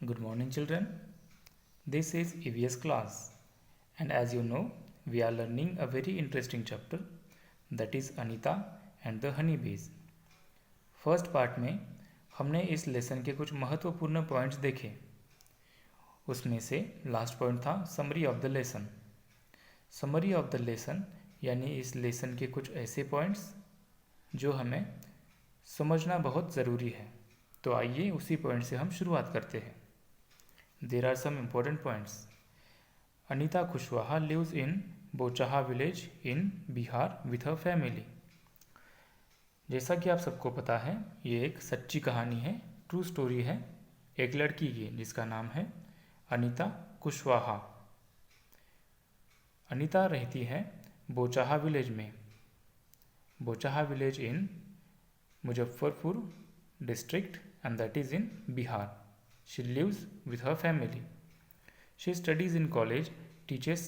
Good morning, children. This is EVS class, and as you know, we are learning a very interesting chapter, that is Anita and the honeybees. First part में हमने इस lesson के कुछ महत्वपूर्ण points देखे. उसमें से last point था summary of the lesson. Summary of the lesson यानी इस लेसन के कुछ ऐसे पॉइंट्स जो हमें समझना बहुत ज़रूरी है. तो आइए उसी पॉइंट से हम शुरुआत करते हैं. There are some important points. Anita Kushwaha lives in Bochaha village in Bihar with her family. जैसा कि आप सबको पता है, ये एक सच्ची कहानी है, ट्रू स्टोरी है एक लड़की की जिसका नाम है अनीता कुशवाहा. अनीता रहती है बोचाहा विलेज में. Bochaha village in Muzaffarpur district and that is in Bihar. She lives with her family. She studies in college, teaches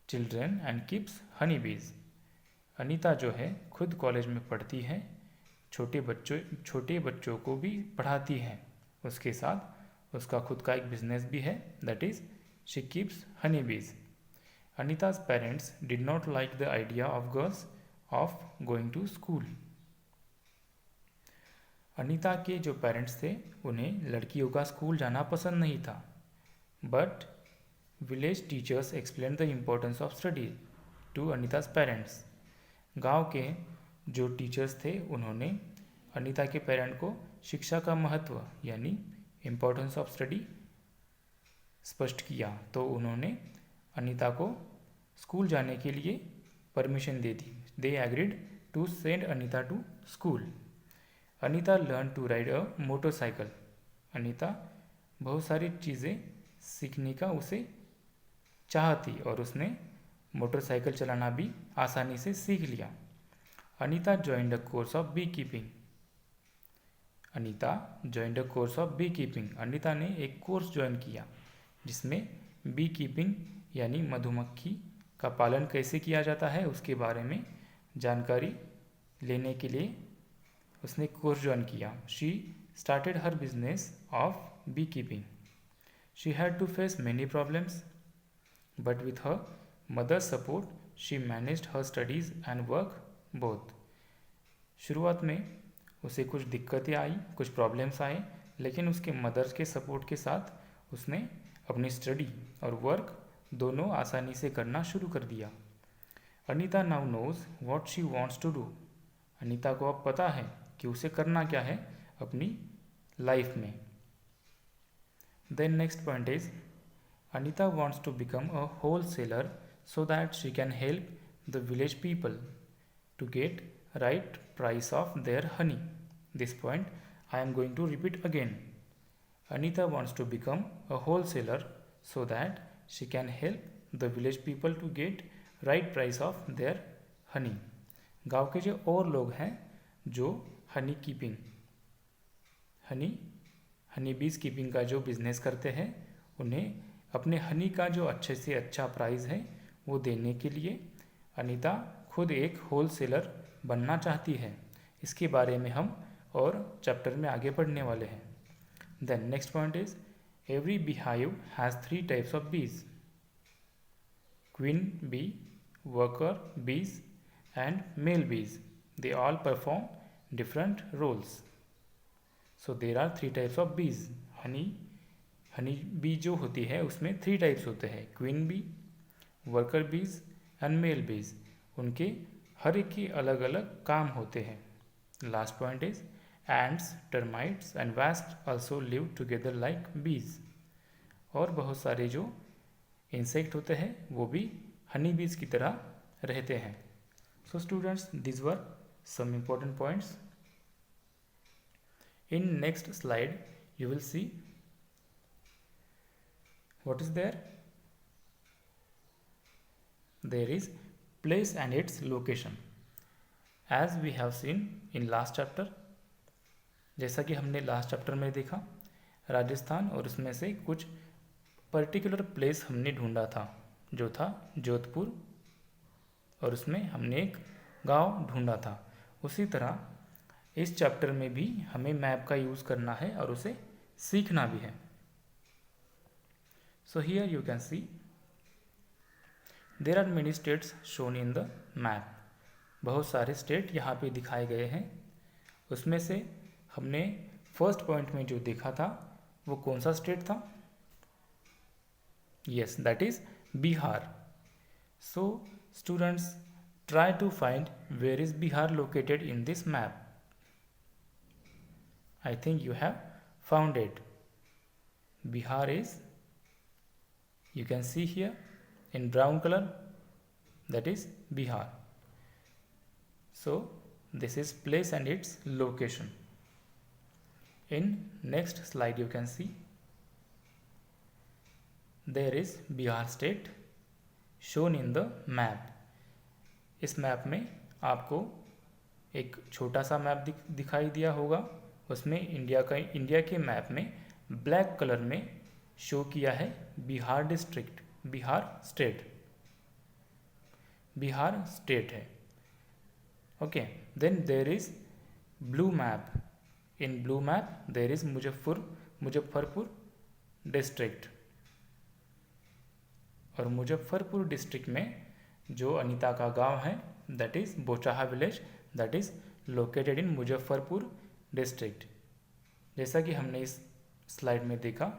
children and keeps honeybees. Anita जो है खुद कॉलेज में पढ़ती है, छोटे बच्चों को भी पढ़ाती है. उसके साथ उसका खुद का एक बिजनेस भी है, that is she keeps honeybees. Anita's parents did not like the idea of girls of going to school. Anita के जो पेरेंट्स थे उन्हें लड़कियों का स्कूल जाना पसंद नहीं था. But village teachers explain the importance of study to Anita's parents. गांव के जो टीचर्स थे उन्होंने अनीता के पेरेंट को शिक्षा का महत्व यानी इम्पोर्टेंस ऑफ स्टडी स्पष्ट किया. तो उन्होंने अनीता को स्कूल जाने के लिए परमिशन दे दी. They agreed to send Anita to school. Anita learn to ride a motorcycle. Anita बहुत सारी चीज़ें सीखने का उसे चाह थी और उसने मोटरसाइकिल चलाना भी आसानी से सीख लिया. Anita joined a course of bee keeping. Anita joined a course of bee keeping. Anita ने एक कोर्स ज्वाइन किया जिसमें बी कीपिंग यानी मधुमक्खी का पालन कैसे किया जाता है उसके बारे में जानकारी लेने के लिए उसने कोर्स ज्वाइन किया. She started her business of bee keeping. She had to face many problems but with her mother's support she managed her studies and work both. शुरुआत में उसे कुछ दिक्कतें आई, कुछ प्रॉब्लम्स आए, लेकिन उसके मदर्स के सपोर्ट के साथ उसने अपनी स्टडी और वर्क दोनों आसानी से करना शुरू कर दिया. Anita now knows what she wants to do. Anita को अब पता है कि उसे करना क्या है अपनी लाइफ में. Then next point is Anita wants to become a wholesaler so that she can help the village people to get right price of their honey. This point I am going to repeat again. Anita wants to become a wholesaler so that she can help the village people to get right price of their honey. गाँव के जो और लोग हैं जो Honey keeping Honey बीज keeping का जो बिज़नेस करते हैं उन्हें अपने हनी का जो अच्छे से अच्छा प्राइस है वो देने के लिए अनीता खुद एक होल सेलर बनना चाहती है. इसके बारे में हम और चैप्टर में आगे पढ़ने वाले हैं. Then next point is every beehive has 3 types of bees. Queen bee, worker bees and male bees. They all perform different roles. So there are 3 types of bees. Honey bee जो होती है उसमें 3 types होते हैं, queen bee, worker bees and male bees. उनके हर एक के अलग अलग काम होते हैं. Last point is ends, termites and wasp also live together like बीज. और बहुत सारे जो इंसेक्ट होते हैं वो भी हनी बीज की तरह रहते हैं. So students, these were some important points. In next slide, you will see what is there. There is place and its location. As we have seen in last chapter, जैसा कि हमने लास्ट चैप्टर में देखा, राजस्थान और उसमें से कुछ particular place हमने ढूंढा था जो था जोधपुर, और उसमें हमने एक गांव ढूंढा था. उसी तरह इस चैप्टर में भी हमें मैप का यूज़ करना है और उसे सीखना भी है. So here you can see there are many states shown in the map. बहुत सारे स्टेट यहाँ पे दिखाए गए हैं. उसमें से हमने फर्स्ट पॉइंट में जो देखा था वो कौन सा स्टेट था? Yes, that is Bihar. So students, try to find where is Bihar located in this map. I think you have found it. Bihar is, you can see here in brown color, that is Bihar. So this is place and its location. In next slide you can see there is Bihar state shown in the map. इस map में आपको एक छोटा सा map दिखाई दिया होगा. उसमें इंडिया के मैप में ब्लैक कलर में शो किया है बिहार डिस्ट्रिक्ट, बिहार स्टेट है. Okay, then there is blue map. In blue map there is Muzaffarpur district. और मुजफ्फरपुर डिस्ट्रिक्ट में जो अनीता का गांव है that is Bochaha village, that is located in Muzaffarpur district. जैसा कि हमने इस स्लाइड में देखा,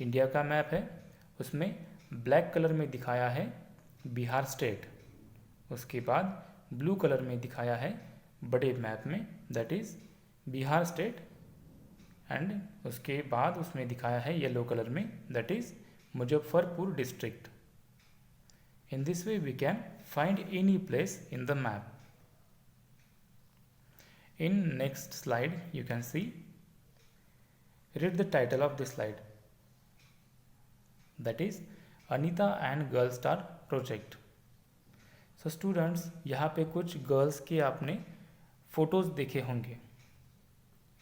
इंडिया का मैप है, उसमें ब्लैक कलर में दिखाया है बिहार स्टेट. उसके बाद ब्लू कलर में दिखाया है बड़े मैप में that is Bihar state. And उसके बाद उसमें दिखाया है येलो कलर में that is Muzaffarpur district. In this way we can find any place in the map. In next slide you can see, read the title of this slide, that is Anita and Girl Star Project. So students, यहाँ पे कुछ girls के आपने photos देखे होंगे.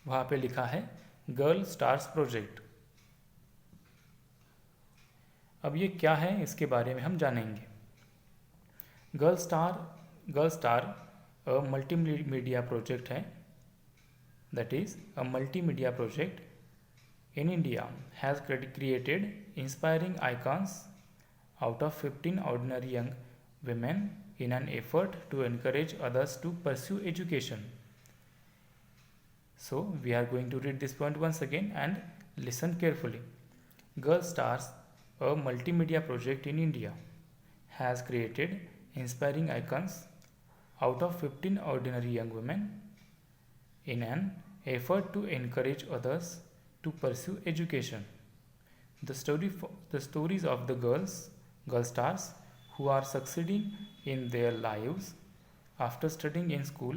वहाँ पे लिखा है गर्ल स्टार्स प्रोजेक्ट. अब ये क्या है इसके बारे में हम जानेंगे. गर्ल स्टार अ मल्टीमीडिया प्रोजेक्ट है, that is a multimedia project in India has created inspiring icons out of 15 ordinary young women in an effort to encourage others to pursue education. So we are going to read this point once again and listen carefully. Girl Stars, a multimedia project in India, has created inspiring icons out of 15 ordinary young women in an effort to encourage others to pursue education. The stories of the girl stars who are succeeding in their lives after studying in school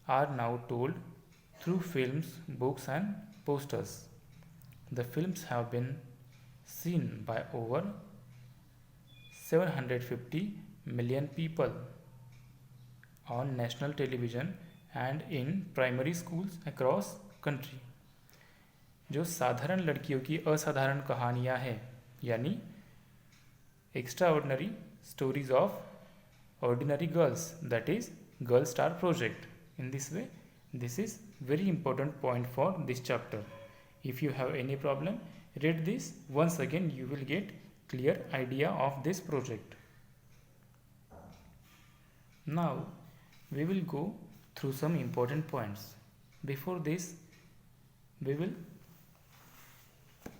are now told through films, books and posters. The films have been seen by over 750 million people on national television and in primary schools across country. जो साधारण लड़कियों की असाधारण कहानियाँ हैं, यानी extra ordinary stories of ordinary girls, that is girl star project. In this way, this is very important point for this chapter. If you have any problem, read this once again, you will get clear idea of this project. Now we will go through some important points. Before this, we will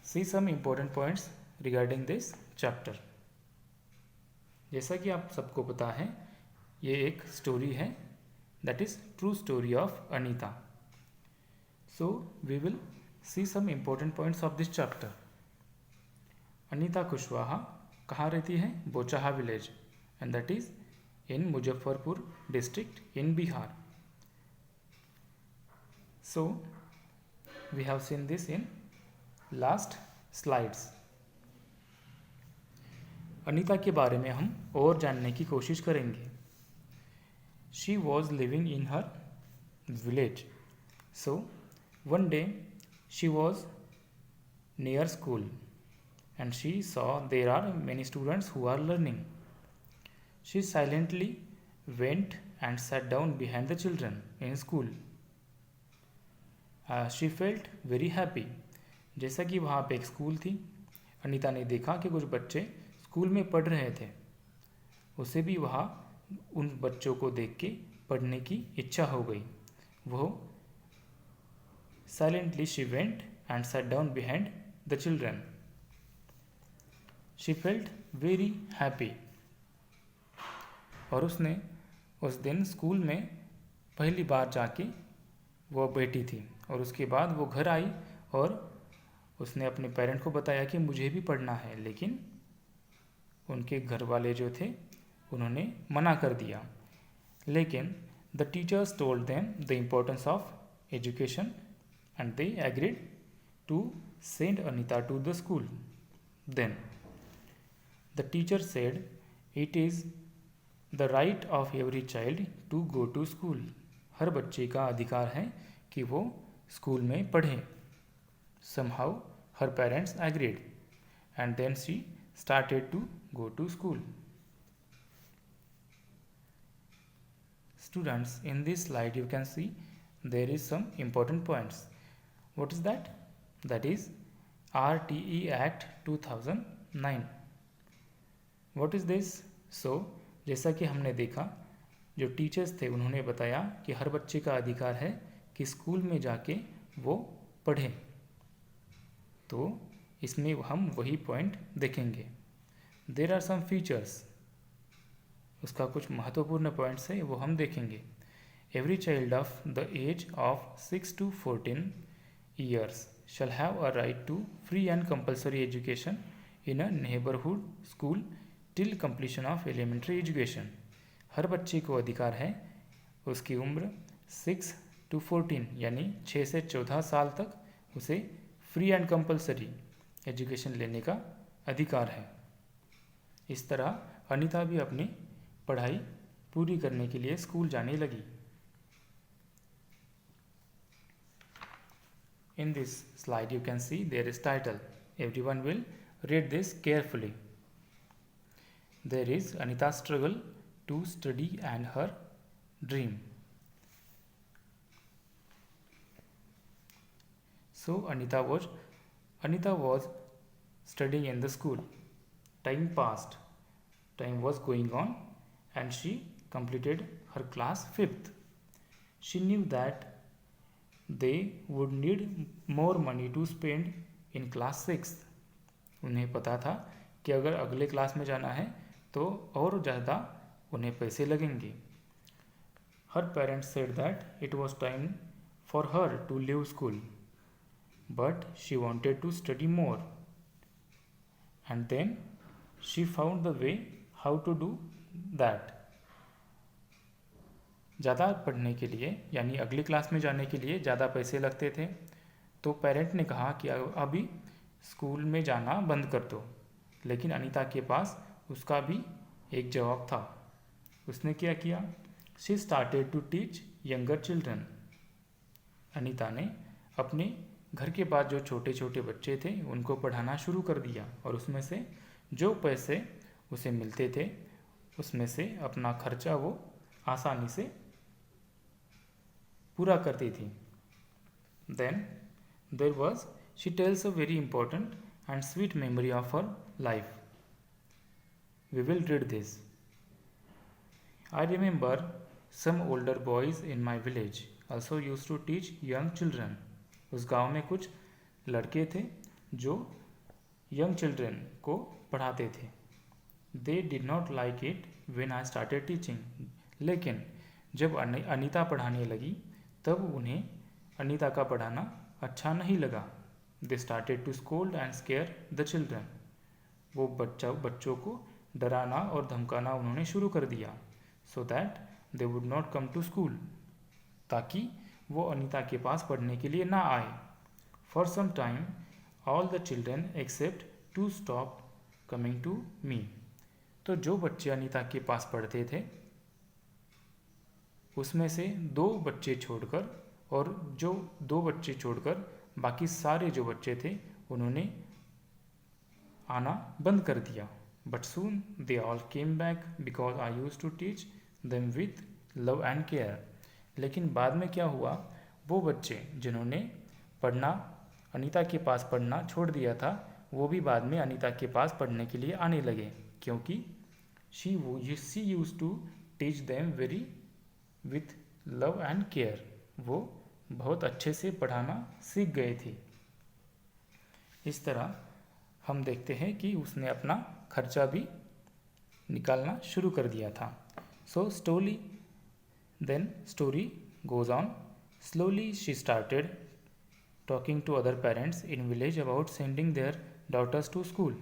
see some important points regarding this chapter. जैसा कि आप सबको पता है, ये एक story है, that is true story of Anita. So we will see some important points of this chapter. Anita Kushwaha कहाँ रहती है? Bochaha village, and that is in Muzaffarpur district in Bihar. So we have seen this in last slides. Anita के बारे में हम और जानने की कोशिश करेंगे. She was living in her village. So one day she was near school and she saw there are many students who are learning. She silently went and sat down behind the children in school. She felt very happy. जैसा कि वहाँ पे एक school थी अनीता ने देखा कि कुछ बच्चे स्कूल में पढ़ रहे थे। उसे भी वहाँ उन बच्चों को देख के पढ़ने की इच्छा हो गई। वो silently she went and sat down behind the children. She felt very happy. और उसने उस दिन स्कूल में पहली बार जाके वो बैठी थी और उसके बाद वो घर आई और उसने अपने पेरेंट को बताया कि मुझे भी पढ़ना है, लेकिन उनके घर वाले जो थे उन्होंने मना कर दिया। लेकिन the teachers told them the importance of education and they agreed to send Anita to the school. Then the teacher said it is the right of every child to go to school. हर बच्चे का अधिकार है कि वो school में पढ़े। Somehow her parents agreed and then she started to go to school. Students, in this slide you can see there is some important points. What is that? That is RTE Act 2009. What is this? So, जैसा कि हमने देखा, जो teachers थे उन्होंने बताया कि हर बच्चे का अधिकार है कि स्कूल में जाके वो पढ़ें। तो इसमें हम वही पॉइंट देखेंगे। देयर आर सम फीचर्स, उसका कुछ महत्वपूर्ण पॉइंट्स है वो हम देखेंगे। Every child of the age of 6 to 14 years shall have a right to free and compulsory education in a neighbourhood school till completion of elementary education. हर बच्चे को अधिकार है उसकी उम्र 6 to 14 यानी 6 से 14 साल तक उसे फ्री एंड कंपल्सरी एजुकेशन लेने का अधिकार है। इस तरह अनीता भी अपनी पढ़ाई पूरी करने के लिए स्कूल जाने लगी। In this slide you can see there is title. Everyone will read this carefully. There is Anita's struggle to study and her dream. So Anita was studying in the school. Time passed. Time was going on and she completed her class 5th. She knew that they would need more money to spend in class 6th. उन्हें पता था कि अगर अगले class में जाना है तो और ज़्यादा उन्हें पैसे लगेंगे। Her parents said that it was time for her to leave school, but she wanted to study more. And then she found the way how to do that. ज़्यादा पढ़ने के लिए यानी अगली क्लास में जाने के लिए ज़्यादा पैसे लगते थे, तो पेरेंट ने कहा कि अभी स्कूल में जाना बंद कर दो। लेकिन अनीता के पास उसका भी एक जवाब था। उसने क्या किया? She started to teach younger children. Anita ने अपने घर के पास जो छोटे छोटे बच्चे थे उनको पढ़ाना शुरू कर दिया और उसमें से जो पैसे उसे मिलते थे उसमें से अपना खर्चा वो आसानी से पूरा करती थी। Then there was she tells a very important and sweet memory of her life. We will read this. I remember some older boys in my village also use to teach young children. उस गांव में कुछ लड़के थे जो young children को पढ़ाते थे। They did not like it when I started teaching. लेकिन जब अनीता पढ़ाने लगी तब उन्हें अनीता का पढ़ाना अच्छा नहीं लगा। They started to scold and scare the children. वो बच्चों को डराना और धमकाना उन्होंने शुरू कर दिया, so that they would not come to school, ताकि वो अनीता के पास पढ़ने के लिए ना आए। For some time all the children except to stop coming to me. तो जो बच्चे अनीता के पास पढ़ते थे उसमें से 2 बच्चे छोड़कर और जो 2 बच्चे छोड़कर बाकी सारे जो बच्चे थे उन्होंने आना बंद कर दिया। But soon they all came back because I use to teach them with love and care. लेकिन बाद में क्या हुआ, वो बच्चे जिन्होंने अनीता के पास पढ़ना छोड़ दिया था वो भी बाद में अनीता के पास पढ़ने के लिए आने लगे, क्योंकि she use to teach them very with love and care. वो बहुत अच्छे से पढ़ाना सीख गए थे। इस तरह हम देखते हैं कि उसने अपना खर्चा भी निकालना शुरू कर दिया था। So story goes on. Slowly she started talking to other parents in village about sending their daughters to school.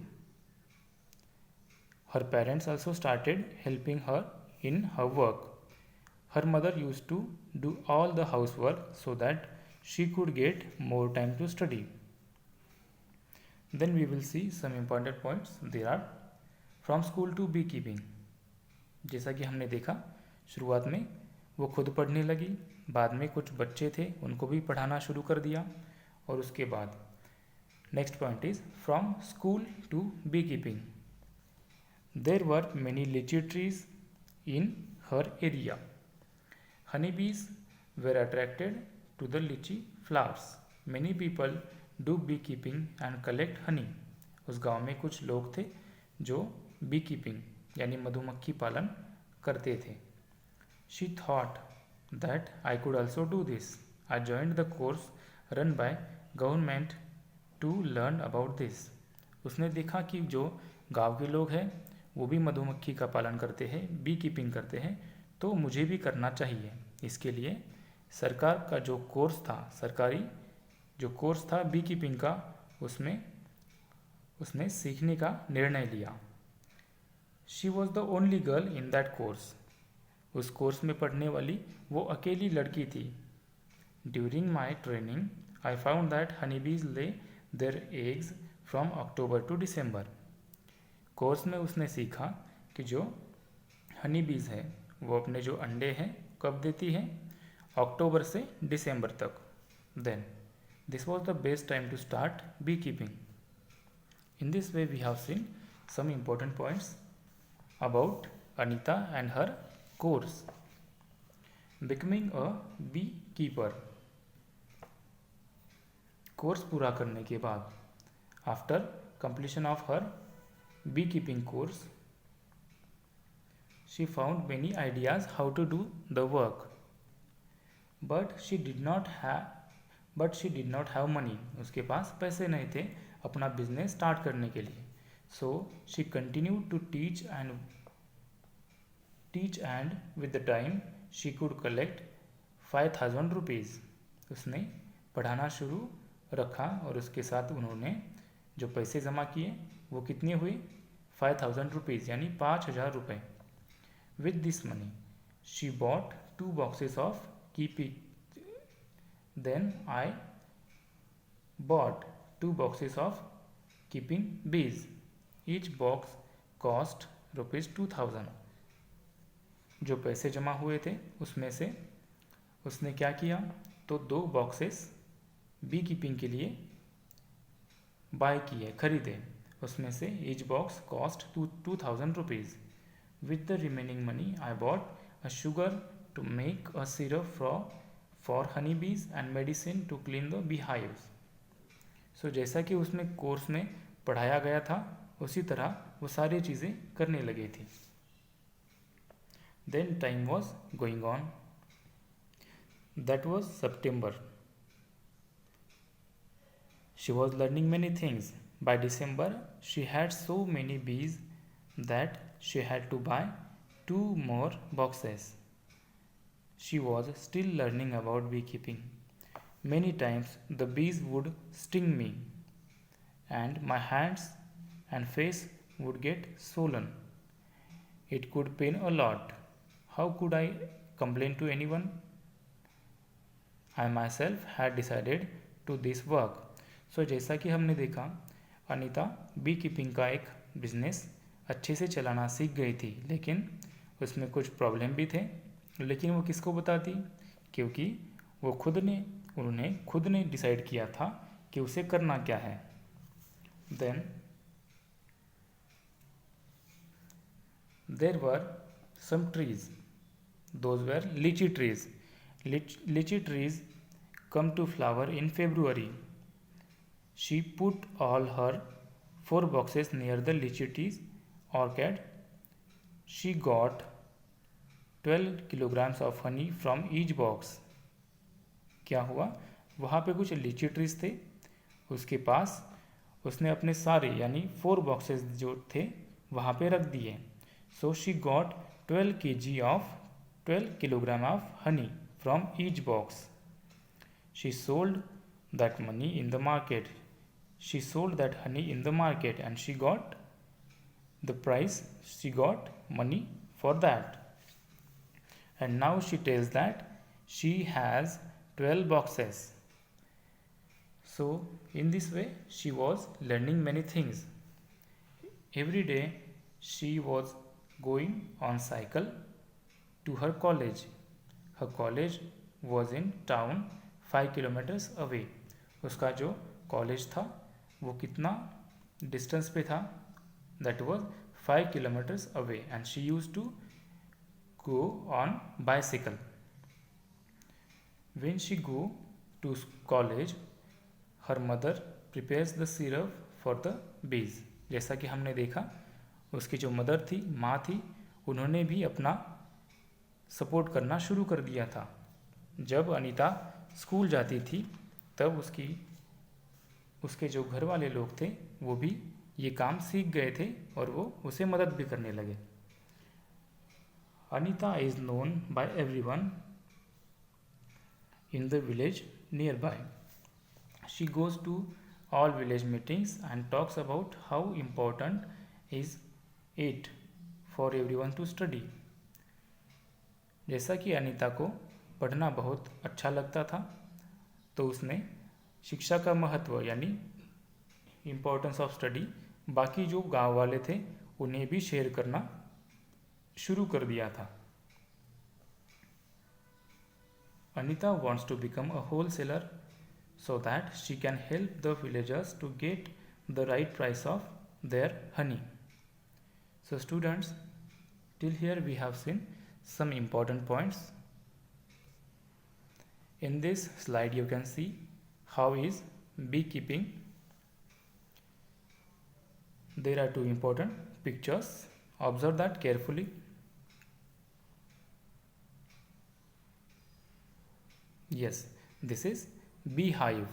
Her parents also started helping her in her work. Her mother used to do all the housework so that she could get more time to study. Then we will see some important points. There are from school to beekeeping. जैसा कि हमने देखा, शुरुआत में वो खुद पढ़ने लगी, बाद में कुछ बच्चे थे उनको भी पढ़ाना शुरू कर दिया, और उसके बाद next point is from school to beekeeping. There were many lychee trees in her area. Honey bees were attracted to the lychee flowers. Many people do beekeeping and collect honey. उस गांव में कुछ लोग थे जो B keeping यानी मधुमक्खी पालन करते थे। She thought that I could also do this. I joined the course run by government to learn about this. उसने देखा कि जो गांव के लोग हैं वो भी मधुमक्खी का पालन करते हैं, बी कीपिंग करते हैं, तो मुझे भी करना चाहिए। इसके लिए सरकार का जो कोर्स था, सरकारी जो कोर्स था बी कीपिंग का, उसमें उसने सीखने का निर्णय लिया। She was the only girl in that course. उस कोर्स में पढ़ने वाली वो अकेली लड़की थी। During my training I found that honey bees lay their eggs from October to December. Course में उसने सीखा कि जो हनी बीज है वो अपने जो अंडे हैं कब देती है, अक्टूबर से दिसंबर तक। Then this was the best time to start bee keeping. In this way we have seen some important points about Anita and her course. Becoming a beekeeper. Course पूरा करने के बाद, after completion of her beekeeping course, she found many ideas how to do the work, but she did not have money. उसके पास पैसे नहीं थे अपना business start करने के लिए। So she continued to teach and with the time she could collect 5,000 rupees. उसने पढ़ाना शुरू रखा और उसके साथ उन्होंने जो पैसे जमा किए वो कितने हुए, 5,000 रुपीज़ यानी 5,000 रुपये। With this money she bought 2 boxes of keeping. Then I bought 2 boxes of keeping bees. Each box cost ₹2,000। जो पैसे जमा हुए थे उसमें से उसने क्या किया, तो 2 बॉक्सेस बी कीपिंग के लिए बाय किए, खरीदे। उसमें से each box cost 2,000 rupees. With the remaining money I bought a sugar to make a syrup for honey bees and medicine to clean the bee hives. So जैसा कि उसमें course में पढ़ाया गया था उसी तरह वो सारी चीज़ें करने लगे थे। Then time was going on. That was September. She was learning many things. By December, she had so many bees that she had to buy 2 more boxes. She was still learning about beekeeping. Many times the bees would sting me, and my hands and face would get swollen. It could pain a lot. How could I complain to anyone? I myself had decided to this work. So जैसा कि हमने देखा, Anita B keeping का एक business अच्छे से चलाना सीख गई थी, लेकिन उसमें कुछ प्रॉब्लम भी थे। लेकिन वो किसको बताती, क्योंकि वो उन्होंने खुद ने डिसाइड किया था कि उसे करना क्या है। Then there were some trees, those were lychee trees. Lychee trees come to flower in February. She put all her 4 boxes near the lychee trees orchard. She got 12 kilograms of honey from each box. क्या हुआ, वहाँ पे कुछ लीची trees थे, उसके पास उसने अपने सारे यानी 4 बॉक्सेस जो थे वहाँ पे रख दिए. So she got 12 kilogram of honey from each box. She sold that money in the market. She sold that honey in the market and she got the price, she got money for that. And now she tells that she has 12 boxes. So in this way she was learning many things. Every day she was going on cycle to her college. Her college was in town 5 kilometers away. उसका जो college था वो कितना distance पे था, that was 5 kilometres away and she use to go on bicycle. When she go to college her mother prepares the syrup for the bees. जैसा कि हमने देखा उसकी जो मदर थी, माँ थी, उन्होंने भी अपना सपोर्ट करना शुरू कर दिया था. जब अनीता स्कूल जाती थी तब उसके जो घर वाले लोग थे वो भी ये काम सीख गए थे और वो उसे मदद भी करने लगे. Anita is known by everyone in the village near by. She goes to all village meetings and talks about how important is it for everyone to study. जैसा कि अनीता को पढ़ना बहुत अच्छा लगता था तो उसने शिक्षा का महत्व यानी इम्पोर्टेंस ऑफ स्टडी बाकी जो गांव वाले थे उन्हें भी शेयर करना शुरू कर दिया था. Anita wants to become a wholesaler so that she can help the villagers to get the right price of their honey. So students, till here we have seen some important points. In this slide you can see how is beekeeping. There are two important pictures. Observe that carefully. Yes, this is beehive.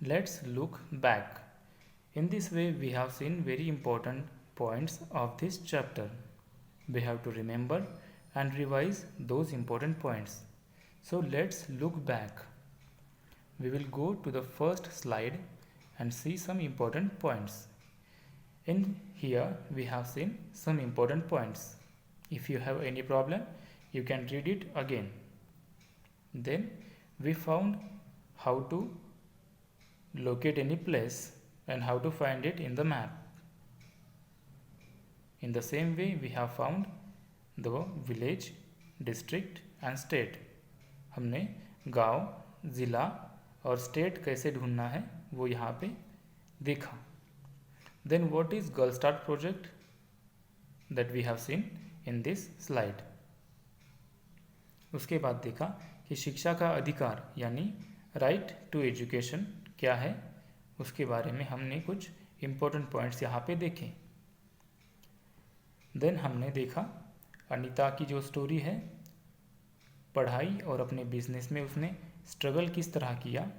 Let's look back. In this way we have seen very important points of this chapter. We have to remember and revise those important points. So let's look back. We will go to the first slide and see some important points. In here we have seen some important points. If you have any problem, you can read it again. Then we found how to locate any place and how to find it in the map. In the same way we have found the village, district and state. हमने गांव, ज़िला और state कैसे ढूंढना है वो यहाँ पे देखा. Then what is Girl Start project that we have seen in this slide. उसके बाद देखा कि शिक्षा का अधिकार यानी राइट टू एजुकेशन क्या है, उसके बारे में हमने कुछ इम्पोर्टेंट पॉइंट्स यहाँ पे देखे. देन हमने देखा अनीता की जो स्टोरी है, पढ़ाई और अपने बिजनेस में उसने स्ट्रगल किस तरह किया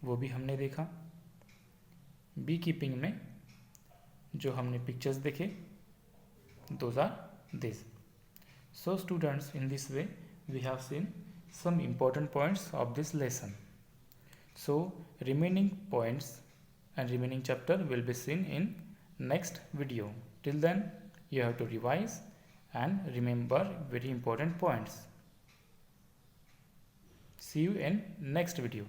वो भी हमने देखा. बी कीपिंग में जो हमने पिक्चर्स देखे, those are this. So students, in this way we have seen some important points of this lesson. So remaining points and remaining chapter will be seen in next video. Till then you have to revise and remember very important points. See you in next video.